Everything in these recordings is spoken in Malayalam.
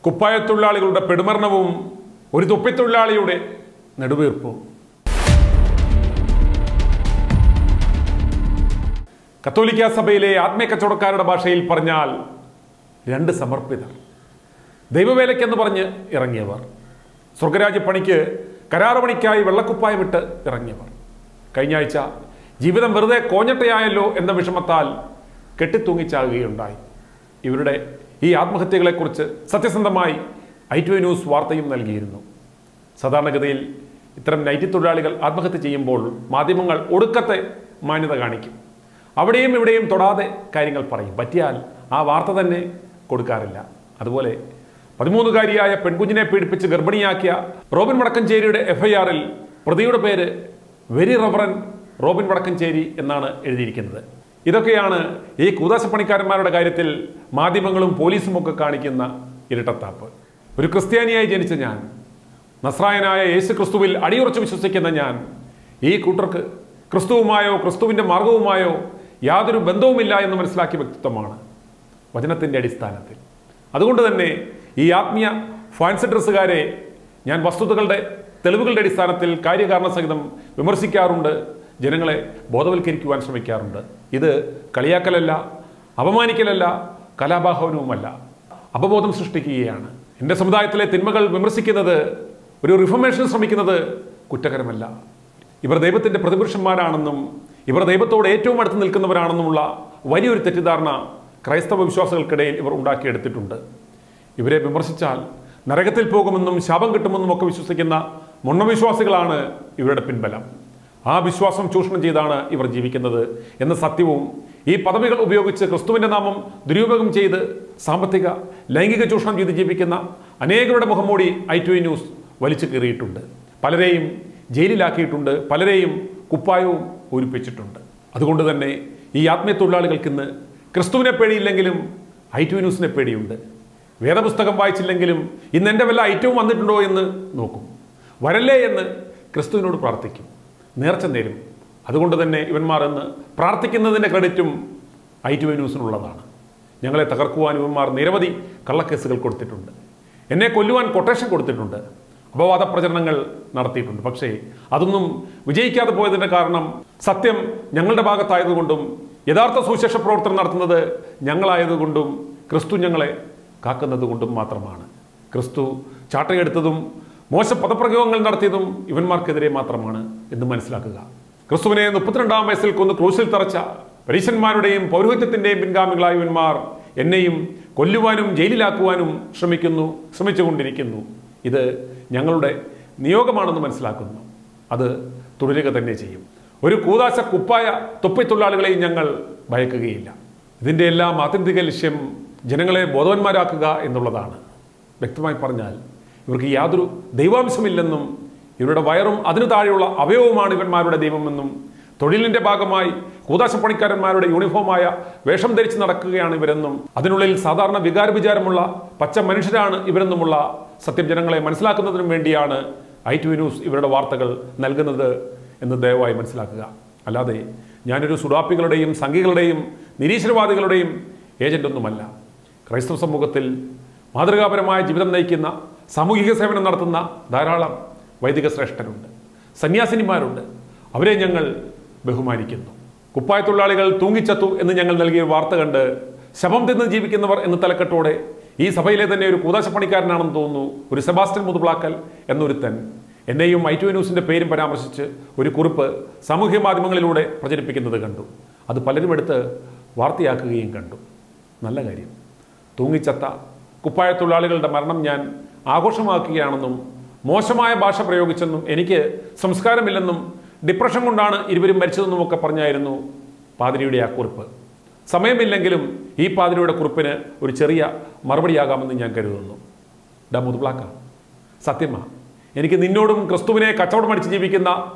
കുപ്പായത്തൊഴിലാളികളുടെ പെടുമരണവും ഒരു തൊപ്പിത്തൊഴിലാളിയുടെ നെടുവീർപ്പും. കത്തോലിക്ക സഭയിലെ ആത്മീയ കച്ചവടക്കാരുടെ ഭാഷയിൽ പറഞ്ഞാൽ രണ്ട് സമർപ്പിതർ, ദൈവവേലയ്ക്കെന്ന് പറഞ്ഞ് ഇറങ്ങിയവർ, സ്വർഗരാജ്യ പണിക്ക് കരാറുപണിക്കായി വെള്ളക്കുപ്പായമിട്ട് ഇറങ്ങിയവർ. കഴിഞ്ഞ ആഴ്ച ജീവിതം വെറുതെ കോഞ്ഞട്ടയായല്ലോ എന്ന വിഷമത്താൽ കെട്ടിത്തൂങ്ങിച്ചാകുകയുണ്ടായി. ഇവരുടെ ഈ ആത്മഹത്യകളെക്കുറിച്ച് സത്യസന്ധമായി i2i ന്യൂസ് വാർത്തയും നൽകിയിരുന്നു. സാധാരണഗതിയിൽ ഇത്തരം നൈറ്റ് തൊഴിലാളികൾ ആത്മഹത്യ ചെയ്യുമ്പോൾ മാധ്യമങ്ങൾ ഒടുക്കത്തെ മാന്യത കാണിക്കും. അവിടെയും ഇവിടെയും തൊടാതെ കാര്യങ്ങൾ പറയും. പറ്റിയാൽ ആ വാർത്ത തന്നെ കൊടുക്കാറില്ല. അതുപോലെ 13-കാരിയായ പെൺകുഞ്ഞിനെ പീഡിപ്പിച്ച് ഗർഭിണിയാക്കിയ റോബിൻ വടക്കഞ്ചേരിയുടെ FIR-ൽ പ്രതിയുടെ പേര് വെരി റവറൻ റോബിൻ വടക്കഞ്ചേരി എന്നാണ് എഴുതിയിരിക്കുന്നത്. ഇതൊക്കെയാണ് ഈ കൂതാശപ്പണിക്കാരന്മാരുടെ കാര്യത്തിൽ മാധ്യമങ്ങളും പോലീസും ഒക്കെ കാണിക്കുന്ന ഇരട്ടത്താപ്പ്. ഒരു ക്രിസ്ത്യാനിയായി ജനിച്ച ഞാൻ, നസ്രായനായ യേശു ക്രിസ്തുവിൽ അടിയുറച്ച് വിശ്വസിക്കുന്ന ഞാൻ, ഈ കൂട്ടർക്ക് ക്രിസ്തുവുമായോ ക്രിസ്തുവിൻ്റെ മാർഗവുമായോ യാതൊരു ബന്ധവുമില്ല എന്ന് മനസ്സിലാക്കിയ വ്യക്തിത്വമാണ് വചനത്തിൻ്റെ അടിസ്ഥാനത്തിൽ. അതുകൊണ്ട് തന്നെ ഈ ആത്മീയ ഫാൻസി ഡ്രസ്സുകാരെ ഞാൻ വസ്തുതകളുടെ തെളിവുകളുടെ അടിസ്ഥാനത്തിൽ കാര്യകാരണ സഹിതം വിമർശിക്കാറുണ്ട്, ജനങ്ങളെ ബോധവൽക്കരിക്കുവാൻ ശ്രമിക്കാറുണ്ട്. ഇത് കളിയാക്കലല്ല, അപമാനിക്കലല്ല, കലാപാഹവനവുമല്ല, അവബോധം സൃഷ്ടിക്കുകയാണ്. എൻ്റെ സമുദായത്തിലെ തിന്മകൾ വിമർശിക്കുന്നത്, ഒരു റിഫോർമേഷൻ ശ്രമിക്കുന്നത് കുറ്റകരമല്ല. ഇവർ ദൈവത്തിൻ്റെ പ്രതിപുരുഷന്മാരാണെന്നും ഇവർ ദൈവത്തോട് ഏറ്റവും അടുത്ത് നിൽക്കുന്നവരാണെന്നുമുള്ള വലിയൊരു തെറ്റിദ്ധാരണ ക്രൈസ്തവ വിശ്വാസികൾക്കിടയിൽ ഇവർ ഉണ്ടാക്കിയെടുത്തിട്ടുണ്ട്. ഇവരെ വിമർശിച്ചാൽ നരകത്തിൽ പോകുമെന്നും ശാപം കിട്ടുമെന്നും ഒക്കെ വിശ്വസിക്കുന്ന മുണ്ണവിശ്വാസികളാണ് ഇവരുടെ പിൻബലം. ആ വിശ്വാസം ചൂഷണം ചെയ്താണ് ഇവർ ജീവിക്കുന്നത് എന്ന സത്യവും ഈ പദവികൾ ഉപയോഗിച്ച് ക്രിസ്തുവിൻ്റെ നാമം ദുരുപയോഗം ചെയ്ത് സാമ്പത്തിക ലൈംഗിക ചൂഷണം ചെയ്ത് ജീവിക്കുന്ന അനേകരുടെ മുഖംമൂടി i2i ന്യൂസ് വലിച്ചു കീറിയിട്ടുണ്ട്. പലരെയും ജയിലിലാക്കിയിട്ടുണ്ട്, പലരെയും കുപ്പായവും ഊരിപ്പിച്ചിട്ടുണ്ട്. അതുകൊണ്ട് തന്നെ ഈ ആത്മീയ തൊഴിലാളികൾക്കിന്ന് ക്രിസ്തുവിനെ പേടിയില്ലെങ്കിലും i2i ന്യൂസിനെ പേടിയുണ്ട്. വേദപുസ്തകം വായിച്ചില്ലെങ്കിലും ഇന്ന് എൻ്റെ വല്ല ഐറ്റവും വന്നിട്ടുണ്ടോ എന്ന് നോക്കും. വരല്ലേ എന്ന് ക്രിസ്തുവിനോട് പ്രാർത്ഥിക്കും, നേർച്ച നേരും. അതുകൊണ്ട് തന്നെ ഇവന്മാർ എന്ന് പ്രാർത്ഥിക്കുന്നതിൻ്റെ ക്രെഡിറ്റും i2i ന്യൂസിനുള്ളതാണ്. ഞങ്ങളെ തകർക്കുവാൻ ഇവന്മാർ നിരവധി കള്ളക്കേസുകൾ കൊടുത്തിട്ടുണ്ട്, എന്നെ കൊല്ലുവാൻ കൊട്ടേഷൻ കൊടുത്തിട്ടുണ്ട്, അപവാദ പ്രചരണങ്ങൾ നടത്തിയിട്ടുണ്ട്. പക്ഷേ അതൊന്നും വിജയിക്കാതെ പോയതിൻ്റെ കാരണം സത്യം ഞങ്ങളുടെ ഭാഗത്തായതുകൊണ്ടും യഥാർത്ഥ സുവിശേഷ പ്രവർത്തനം നടത്തുന്നത് ഞങ്ങളായതുകൊണ്ടും ക്രിസ്തു ഞങ്ങളെ കാക്കുന്നത് കൊണ്ടും മാത്രമാണ്. ക്രിസ്തു ചാട്ടയെടുത്തതും മോശ പദപ്രയോഗങ്ങൾ നടത്തിയതും ഇവന്മാർക്കെതിരെ മാത്രമാണ് എന്ന് മനസ്സിലാക്കുക. ക്രിസ്തുവിനെ 32-ാം വയസ്സിൽ കൊന്ന് ക്രൂശിൽ തറച്ച പരീശന്മാരുടെയും പൗരോഹിത്യത്തിൻ്റെയും പിൻഗാമികളായ ഇവന്മാർ എന്നെയും കൊല്ലുവാനും ജയിലിലാക്കുവാനും ശ്രമിച്ചുകൊണ്ടിരിക്കുന്നു. ഇത് ഞങ്ങളുടെ നിയോഗമാണെന്ന് മനസ്സിലാക്കുന്നു. അത് തുടരുക തന്നെ ചെയ്യും. ഒരു കൂതാശ കുപ്പായ തൊപ്പിത്തൊഴിലാളികളെയും ഞങ്ങൾ ഭയക്കുകയില്ല. ഇതിൻ്റെ എല്ലാം ആത്യന്തിക ലക്ഷ്യം ജനങ്ങളെ ബോധവാന്മാരാക്കുക എന്നുള്ളതാണ്. വ്യക്തമായി പറഞ്ഞാൽ ഇവർക്ക് യാതൊരു ദൈവാംശമില്ലെന്നും ഇവരുടെ വയറും അതിനു താഴെയുള്ള അവയവമാണ് ഇവന്മാരുടെ ദൈവമെന്നും തൊഴിലിൻ്റെ ഭാഗമായി കൂതാശപ്പണിക്കാരന്മാരുടെ യൂണിഫോമായ വേഷം ധരിച്ച് നടക്കുകയാണ് ഇവരെന്നും അതിനുള്ളിൽ സാധാരണ വികാരവിചാരമുള്ള പച്ച മനുഷ്യരാണ് ഇവരെന്നുമുള്ള സത്യം ജനങ്ങളെ മനസ്സിലാക്കുന്നതിനും വേണ്ടിയാണ് i2i ന്യൂസ് ഇവരുടെ വാർത്തകൾ നൽകുന്നത് എന്ന് ദയവായി മനസ്സിലാക്കുക. അല്ലാതെ ഞാനൊരു സുഡാപ്പികളുടെയും സംഘികളുടെയും നിരീശ്വരവാദികളുടെയും ഏജൻ്റൊന്നുമല്ല. ക്രൈസ്തവ സമൂഹത്തിൽ മാതൃകാപരമായ ജീവിതം നയിക്കുന്ന സാമൂഹിക സേവനം നടത്തുന്ന ധാരാളം വൈദിക ശ്രേഷ്ഠരുണ്ട്, സന്യാസിനിമാരുണ്ട്. അവരെ ഞങ്ങൾ ബഹുമാനിക്കുന്നു. കുപ്പായത്തൊഴിലാളികൾ തൂങ്ങിച്ചത്തു എന്ന് ഞങ്ങൾ നൽകിയ വാർത്ത കണ്ട് ശവം തിന്ന് ജീവിക്കുന്നവർ എന്ന തലക്കെട്ടോടെ ഈ സഭയിലെ തന്നെ ഒരു കൂതാശപ്പണിക്കാരനാണെന്ന് തോന്നുന്നു ഒരു സെബാസ്റ്റ്യൻ മുതുപ്ലാക്കൽ എന്നൊരുത്തൻ എന്നെയും i2i ന്യൂസിൻ്റെ പേരും പരാമർശിച്ച് ഒരു കുറിപ്പ് സാമൂഹ്യ മാധ്യമങ്ങളിലൂടെ പ്രചരിപ്പിക്കുന്നത് കണ്ടു. അത് പലരും എടുത്ത് വാർത്തയാക്കുകയും കണ്ടു. നല്ല കാര്യം. തൂങ്ങിച്ചത്ത കുപ്പായത്തൊഴിലാളികളുടെ മരണം ഞാൻ ആഘോഷമാക്കുകയാണെന്നും മോശമായ ഭാഷ പ്രയോഗിച്ചെന്നും എനിക്ക് സംസ്കാരമില്ലെന്നും ഡിപ്രഷൻ കൊണ്ടാണ് ഇരുവരും മരിച്ചതെന്നുമൊക്കെ പറഞ്ഞായിരുന്നു പാതിരിയുടെ ആ കുറിപ്പ്. സമയമില്ലെങ്കിലും ഈ പാതിരിയുടെ കുറിപ്പിന് ഒരു ചെറിയ മറുപടിയാകാമെന്ന് ഞാൻ കരുതുന്നു. മുതുപ്ലാക്ക, സത്യമാണ്, എനിക്ക് നിന്നോടും ക്രിസ്തുവിനെ കച്ചവടം അടിച്ച് ജീവിക്കുന്ന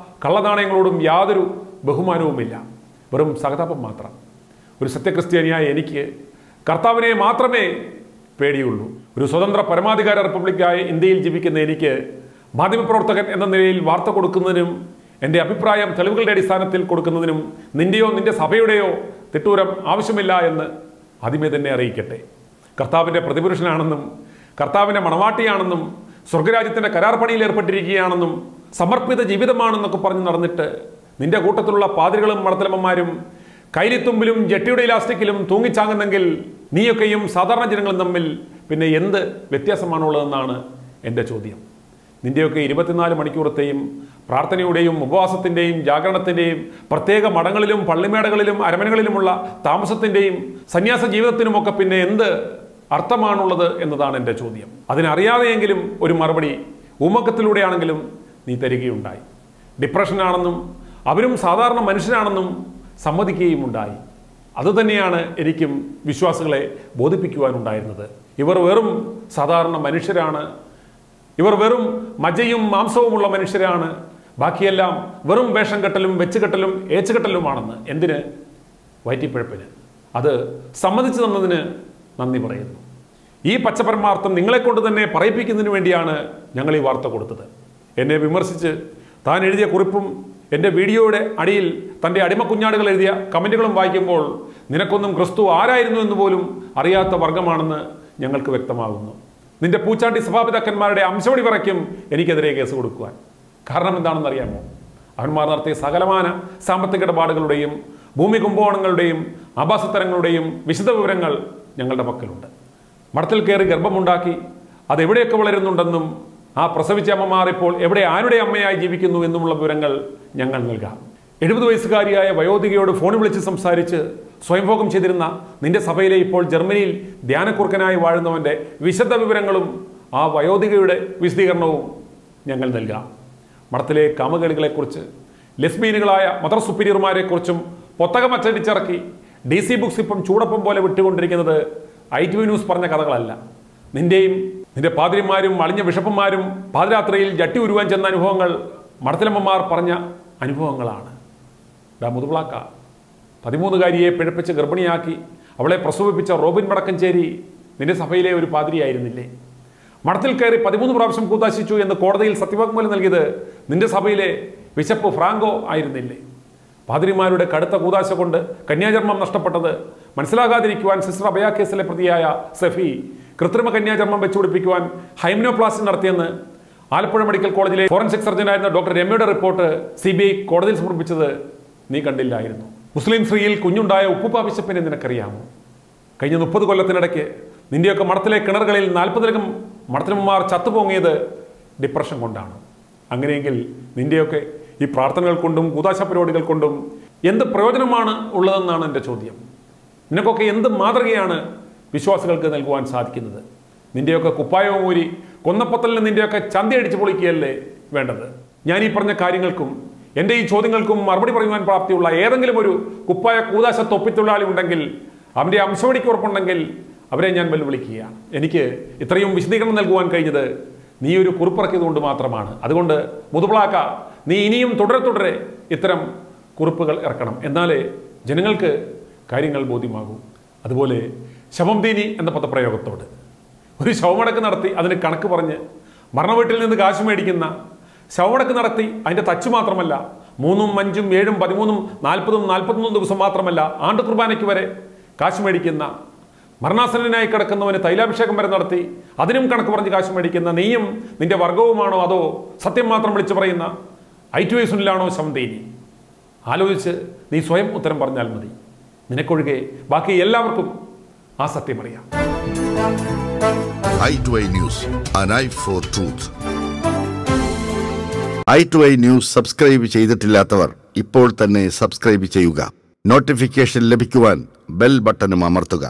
കള്ളനാണയങ്ങളോടും യാതൊരു ബഹുമാനവുമില്ല, വെറും സഹതാപം മാത്രം. ഒരു സത്യക്രിസ്ത്യാനിയായ എനിക്ക് കർത്താവിനെ മാത്രമേ പേടിയുള്ളൂ. ഒരു സ്വതന്ത്ര പരമാധികാര റിപ്പബ്ലിക്കായ ഇന്ത്യയിൽ ജീവിക്കുന്ന എനിക്ക് മാധ്യമപ്രവർത്തകൻ എന്ന നിലയിൽ വാർത്ത കൊടുക്കുന്നതിനും എൻ്റെ അഭിപ്രായം തെളിവുകളുടെ അടിസ്ഥാനത്തിൽ കൊടുക്കുന്നതിനും നിന്റെയോ നിന്റെ സഭയുടെയോ തിട്ടൂരം ആവശ്യമില്ല എന്ന് ആദ്യമേ തന്നെ അറിയിക്കട്ടെ. കർത്താവിൻ്റെ പ്രതിപുരുഷനാണെന്നും കർത്താവിൻ്റെ മണവാട്ടിയാണെന്നും സ്വർഗരാജ്യത്തിൻ്റെ കരാർ പണിയിൽ ഏർപ്പെട്ടിരിക്കുകയാണെന്നും സമർപ്പിത ജീവിതമാണെന്നൊക്കെ പറഞ്ഞ് നടന്നിട്ട് നിന്റെ കൂട്ടത്തിലുള്ള പാതിരികളും മടത്തലമ്മമാരും കൈലിത്തുമ്പിലും ജട്ടിയുടെ ഇലാസ്റ്റിക്കിലും തൂങ്ങിച്ചാങ്ങുന്നെങ്കിൽ നീയൊക്കെയും സാധാരണ ജനങ്ങളും തമ്മിൽ പിന്നെ എന്ത് വ്യത്യാസമാണുള്ളതെന്നാണ് എൻ്റെ ചോദ്യം. നിന്റെയൊക്കെ 24 മണിക്കൂറത്തെയും പ്രാർത്ഥനയുടെയും ഉപവാസത്തിൻ്റെയും ജാഗരണത്തിൻ്റെയും പ്രത്യേക മഠങ്ങളിലും പള്ളിമേടകളിലും അരമനകളിലുമുള്ള താമസത്തിൻ്റെയും സന്യാസ ജീവിതത്തിനുമൊക്കെ പിന്നെ എന്ത് അർത്ഥമാണുള്ളത് എന്നതാണ് എൻ്റെ ചോദ്യം. അതിനറിയാതെയെങ്കിലും ഒരു മറുപടി ഊമക്കത്തിലൂടെയാണെങ്കിലും നീ തരികയുണ്ടായി. ഡിപ്രഷനാണെന്നും അവരും സാധാരണ മനുഷ്യനാണെന്നും സമ്മതിക്കുകയും ഉണ്ടായി. അതുതന്നെയാണ് എനിക്കും വിശ്വാസികളെ ബോധിപ്പിക്കുവാനുണ്ടായിരുന്നത്. ഇവർ വെറും സാധാരണ മനുഷ്യരാണ്, ഇവർ വെറും മജ്ജയും മാംസവുമുള്ള മനുഷ്യരാണ്, ബാക്കിയെല്ലാം വെറും വേഷം കെട്ടലും വെച്ചുകെട്ടലും ഏച്ചുകെട്ടലുമാണെന്ന്. എന്തിന്? വയറ്റിപ്പിഴപ്പിന്. അത് സമ്മതിച്ചു തന്നതിന് നന്ദി പറയുന്നു. ഈ പച്ചപരമാർത്ഥം നിങ്ങളെക്കൊണ്ട് തന്നെ പറയിപ്പിക്കുന്നതിന് വേണ്ടിയാണ് ഞങ്ങൾ ഈ വാർത്ത കൊടുത്തത്. എന്നെ വിമർശിച്ച് താൻ എഴുതിയ കുറിപ്പും എൻ്റെ വീഡിയോയുടെ അടിയിൽ തൻ്റെ അടിമക്കുഞ്ഞാടുകൾ എഴുതിയ കമൻറ്റുകളും വായിക്കുമ്പോൾ നിനക്കൊന്നും ക്രിസ്തു ആരായിരുന്നു എന്ന് പോലും അറിയാത്ത വർഗമാണെന്ന് ഞങ്ങൾക്ക് വ്യക്തമാകുന്നു. നിന്റെ പൂച്ചാട്ടി സഭാപിതാക്കന്മാരുടെ അംശവടി പറയ്ക്കും എനിക്കെതിരെ കേസ് കൊടുക്കുവാൻ. കാരണം എന്താണെന്ന് അറിയാമോ? അവന്മാർ നടത്തിയ സകലമാന സാമ്പത്തിക ഇടപാടുകളുടെയും ഭൂമി കുംഭകോണങ്ങളുടെയും ആഭാസത്തരങ്ങളുടെയും വിശദ വിവരങ്ങൾ ഞങ്ങളുടെ പക്കലുണ്ട്. മഠത്തിൽ കയറി ഗർഭമുണ്ടാക്കി അതെവിടെയൊക്കെ വളരുന്നുണ്ടെന്നും ആ പ്രസവിച്ച അമ്മമാർ ഇപ്പോൾ എവിടെ ആരുടെ അമ്മയായി ജീവിക്കുന്നു എന്നുമുള്ള വിവരങ്ങൾ ഞങ്ങൾ നൽകാം. 70 വയസ്സുകാരിയായ വയോധികയോട് ഫോണിൽ വിളിച്ച് സംസാരിച്ച് സ്വയംഭോഗം ചെയ്തിരുന്ന നിന്റെ സഭയിലെ ഇപ്പോൾ ജർമ്മനിയിൽ ധ്യാനക്കുറുക്കനായി വാഴുന്നവൻ്റെ വിശദ വിവരങ്ങളും ആ വയോധികയുടെ വിശദീകരണവും ഞങ്ങൾ നൽകാം. മഠത്തിലെ കാമകളികളെക്കുറിച്ച് ലെസ്ബീനുകളായ മദർ സുപ്പീരിയർമാരെക്കുറിച്ചും പുസ്തകം അച്ചടിച്ചിറക്കി DC ബുക്സ് ഇപ്പം ചൂടപ്പം പോലെ വിട്ടുകൊണ്ടിരിക്കുന്നത് ITV ന്യൂസ് പറഞ്ഞ കഥകളല്ല. നിന്റെയും നിന്റെ പാതിരിമാരും അളിഞ്ഞ ബിഷപ്പന്മാരും പാതിരാത്രിയിൽ ജട്ടി ഉരുവാൻ ചെന്ന അനുഭവങ്ങൾ മഠത്തിലമ്മമാർ പറഞ്ഞ അനുഭവങ്ങളാണ്. മുതുവിളാക്ക 13കാരിയെ പിഴപ്പിച്ച് ഗർഭിണിയാക്കി അവളെ പ്രസവിപ്പിച്ച റോബിൻ വടക്കഞ്ചേരി നിന്റെ സഭയിലെ ഒരു പാതിരിയായിരുന്നില്ലേ? മഠത്തിൽ കയറി 13 പ്രാവശ്യം കൂതാശിച്ചു എന്ന് കോടതിയിൽ സത്യവാങ്മൂലം നൽകിയത് നിന്റെ സഭയിലെ ബിഷപ്പ് ഫ്രാങ്കോ ആയിരുന്നില്ലേ? പാതിരിമാരുടെ കടുത്ത കൂതാശ കൊണ്ട് കന്യാജന്മം നഷ്ടപ്പെട്ടത് മനസ്സിലാകാതിരിക്കുവാൻ സിസ്റ്റർ അഭയ കേസിലെ പ്രതിയായ സഫി കൃത്രിമ കന്യാജന്മം വെച്ചുപിടിപ്പിക്കുവാൻ ഹൈമിനോപ്ലാസ്റ്റി നടത്തിയെന്ന് ആലപ്പുഴ മെഡിക്കൽ കോളേജിലെ ഫോറൻസിക് സർജനായിരുന്ന ഡോക്ടർ രമ്യയുടെ റിപ്പോർട്ട് CBI കോടതിയിൽ സമർപ്പിച്ചത് നീ കണ്ടില്ലായിരുന്നു. മുസ്ലിം സ്ത്രീയിൽ കുഞ്ഞുണ്ടായ ഉപ്പുപ്പ ബിഷപ്പിനെ നിനക്കറിയാമോ? കഴിഞ്ഞ 30 കൊല്ലത്തിനിടയ്ക്ക് നിന്റെയൊക്കെ മഠത്തിലെ കിണറുകളിൽ 40-ലധികം മഠത്തിലമ്മമാർ ചത്തുപോങ്ങിയത് ഡിപ്രഷൻ കൊണ്ടാണ്. അങ്ങനെയെങ്കിൽ നിന്റെയൊക്കെ ഈ പ്രാർത്ഥനകൾ കൊണ്ടും കൂതാശ പരിപാടികൾ കൊണ്ടും എന്ത് പ്രയോജനമാണ് ഉള്ളതെന്നാണ് എൻ്റെ ചോദ്യം. നിനക്കൊക്കെ എന്ത് മാതൃകയാണ് വിശ്വാസികൾക്ക് നൽകുവാൻ സാധിക്കുന്നത്? നിന്റെയൊക്കെ കുപ്പായവും ഊരി കൊന്നപ്പത്തലിന് നിന്റെയൊക്കെ ചന്തയടിച്ച് പൊളിക്കുകയല്ലേ വേണ്ടത്? ഞാൻ ഈ പറഞ്ഞ കാര്യങ്ങൾക്കും എൻ്റെ ഈ ചോദ്യങ്ങൾക്കും മറുപടി പറയുവാൻ പ്രാപ്തിയുള്ള ഏതെങ്കിലും ഒരു കുപ്പായ കൂതാശ തൊപ്പിത്തൊഴിലാളി ഉണ്ടെങ്കിൽ, അവൻ്റെ അംശവടിക്ക് ഉറപ്പുണ്ടെങ്കിൽ അവരെ ഞാൻ വെല്ലുവിളിക്കുകയാണ്. എനിക്ക് ഇത്രയും വിശദീകരണം നൽകുവാൻ കഴിഞ്ഞത് നീ ഒരു കുറിപ്പിറക്കിയതുകൊണ്ട് മാത്രമാണ്. അതുകൊണ്ട് മുതുവിളാക്ക, നീ ഇനിയും തുടരെ ഇത്തരം കുറിപ്പുകൾ ഇറക്കണം. എന്നാലേ ജനങ്ങൾക്ക് കാര്യങ്ങൾ ബോധ്യമാകൂ. അതുപോലെ ശവം തീനി എന്ന പദപ്രയോഗത്തോട് ഒരു ശവമടക്ക് നടത്തി അതിന് കണക്ക് പറഞ്ഞ് മരണവീട്ടിൽ നിന്ന് കാശ് മേടിക്കുന്ന, ശവമടക്ക് നടത്തി അതിൻ്റെ തച്ചു മാത്രമല്ല 3ഉം 5ഉം 7ഉം 13ഉം 40ഉം 41 ദിവസം മാത്രമല്ല ആണ്ട് കുർബാനയ്ക്ക് വരെ കാശ് മേടിക്കുന്ന, മരണാസന്നനായി കിടക്കുന്നവന് തൈലാഭിഷേകം വരെ നടത്തി അതിനും കണക്ക് പറഞ്ഞ് കാശ് മേടിക്കുന്ന നീയും നിന്റെ വർഗവുമാണോ അതോ സത്യം മാത്രം വിളിച്ചു പറയുന്ന ITV സുനിലാണോ ശവം തീനി? ആലോചിച്ച് നീ സ്വയം ഉത്തരം പറഞ്ഞാൽ മതി. നിനക്കൊഴികെ ബാക്കി എല്ലാവർക്കും ആ സത്യം അറിയാം. i2i News, an eye for truth. i2i News subscribe ചെയ്തിട്ടില്ലാത്തവർ ഇപ്പോൾ തന്നെ സബ്സ്ക്രൈബ് ചെയ്യുക. നോട്ടിഫിക്കേഷൻ ലഭിക്കുവാൻ ബെൽ ബട്ടണും അമർത്തുക.